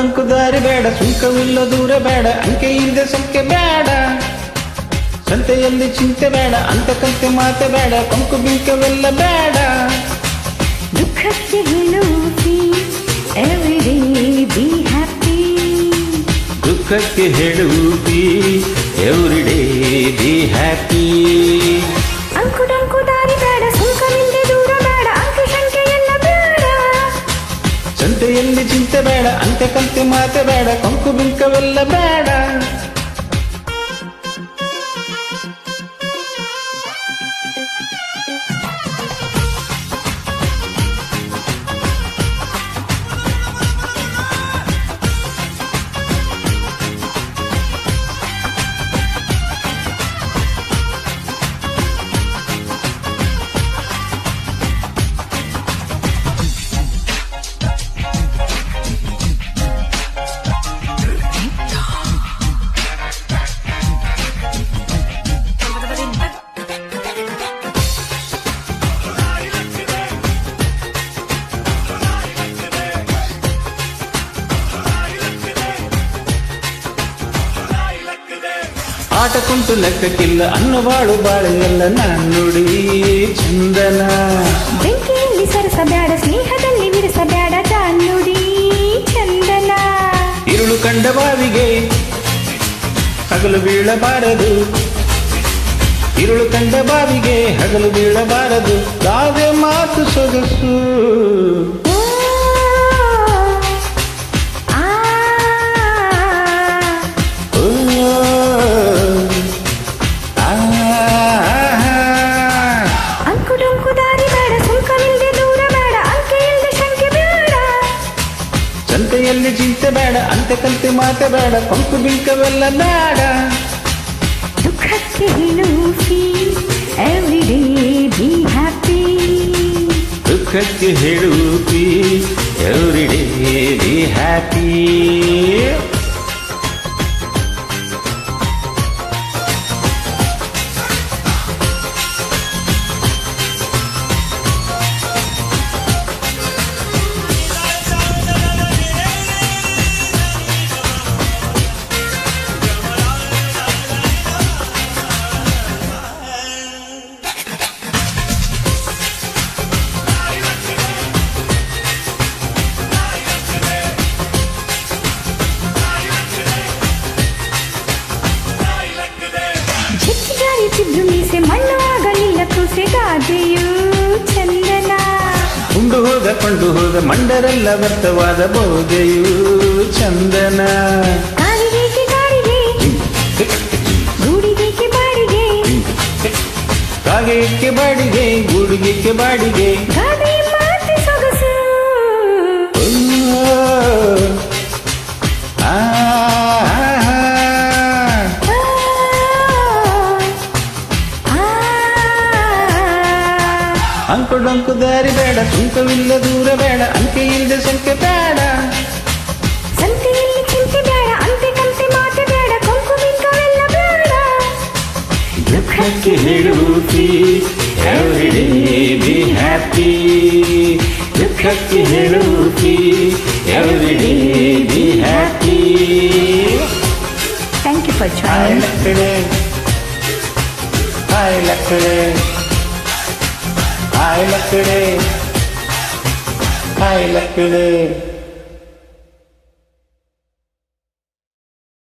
ಅಂಕು ದಾರಿ ಬೇಡ, ಸುಂಕವಿಲ್ಲ ದೂರ ಬೇಡ, ಅಂಕೆ ಇಲ್ಲದೆ ಸಂಖ್ಯೆ ಬೇಡ, ಸಂತೆಯಲ್ಲಿ ಚಿಂತೆ ಬೇಡ, ಅಂತಕಂತೆ ಮಾತೆ ಬೇಡ, ಕೊಂಕು ಬಿಂಕವೆಲ್ಲ ಬೇಡ. ದುಃಖಕ್ಕೆ ಹೇಳುತ್ತಿ ಎವ್ರಿಡೇ ಬಿ ಹ್ಯಾಪಿ, ದುಃಖಕ್ಕೆ ಹೇಳುತ್ತಿ ಎವ್ರಿಡೇ ಬಿ ಹ್ಯಾಪಿ. ಅಂಕು ದಾರಿ ಬೇಡ, ಸುಂಕವಿಲ್ಲದೆ ದೂರ ಬೇಡ, ಅಂಕೆ ಸಂಖ್ಯೆ ಎಲ್ಲ ಬೇಡ, ಸಂತೆಯಲ್ಲಿ ಚಿಂತೆ ಬೇಡ, ಅಂತಕಂತೆ ಮಾತೆ ಬೇಡ, ಕೊಂಕು ಬಿಂಕವೆಲ್ಲ ಬೇಡ. ಆಟ ಕುಂಟು ಲೆಕ್ಕಕ್ಕಿಲ್ಲ, ಅನ್ನವಾಳು ಬಾಳೆಲ್ಲ ನಾನು ನುಡಿ ಚಂದನ. ಬೆಂಕಿಯಲ್ಲಿ ಸರಸಬೇಡ, ಸ್ನೇಹದಲ್ಲಿ ವಿರಸಬೇಡ, ನುಡಿ ಚಂದನ. ಇರುಳು ಕಂಡ ಬಾವಿಗೆ ಹಗಲು ಬೀಳಬಾರದು, ಇರುಳು ಕಂಡ ಬಾವಿಗೆ ಹಗಲು ಬೀಳಬಾರದು, ಕಾವ್ಯ ಮಾತು ಸೊಗಸು. ಸಂತೆಯಲ್ಲಿ ಚಿಂತೆ ಬೇಡ, ಅಂತಕಂತೆ ಮಾತೆ ಬೇಡ, ಕೊಂಕು ಬಿಂಕವೆಲ್ಲ ಬೇಡ. ದುಃಖಕ್ಕೆ ಹೇಳುತ್ತಿ ಎವ್ರಿಡೇ ಬಿ ಹ್ಯಾಪಿ, ದುಃಖಕ್ಕೆ ಹೇಳುತ್ತಿ ಎವ್ರಿಡೇ ಬಿ ಹ್ಯಾಪಿ. ಚಿದ್ರು ಮೀಸೆ ಮಣ್ಣಾಗಲಿಲ್ಲ ಕೂಸೆ, ಗಾದೆಯು ಚಂದನ. ಉಂಡು ಹೋದ ಕೊಂಡು ಹೋದ ಮಂಡರೆಲ್ಲ ವ್ಯರ್ಥವಾದ ಬೋಧೆಯು ಚಂದನ. ಕಾಲಿಗೆ ಗಾಳಿಗೆ ಗೂಡಿಗೆ ಬಾಡಿಗೆ, ಕಾಗೆಕ್ಕೆ ಬಾಡಿಗೆ ಗೂಡಿಗೆ ಬಾಡಿಗೆ, ಗಾದೆ ಮಾತು ಸೊಗಸು. ಅಂಕು ದಾರಿ ಬೇಡ, ಸುಂಕವಿಲ್ಲ ದೂರ ಬೇಡ, ಅಂಕೆ ಇಲ್ಲದೆ ಸಂಖ್ಯೆ ಬೇಡ, ಸಂತೆಯಲ್ಲಿ ಚಿಂತೆ ಬೇಡ, ಅಂತೆ ಕಂತೆ ಮಾತೆ ಬೇಡ, ಕೊಂಕು ಬಿಂಕವೆಲ್ಲ ಬೇಡ. ದುಃಖಕ್ಕೆ ಹೇಳುತ್ತಿ ಎವ್ರಿಡೇ ಬಿ ಹ್ಯಾಪಿ, ದುಃಖಕ್ಕೆ ಹೇಳುತ್ತಿ everyday be happy. Thank you for joining. I left it. I left it.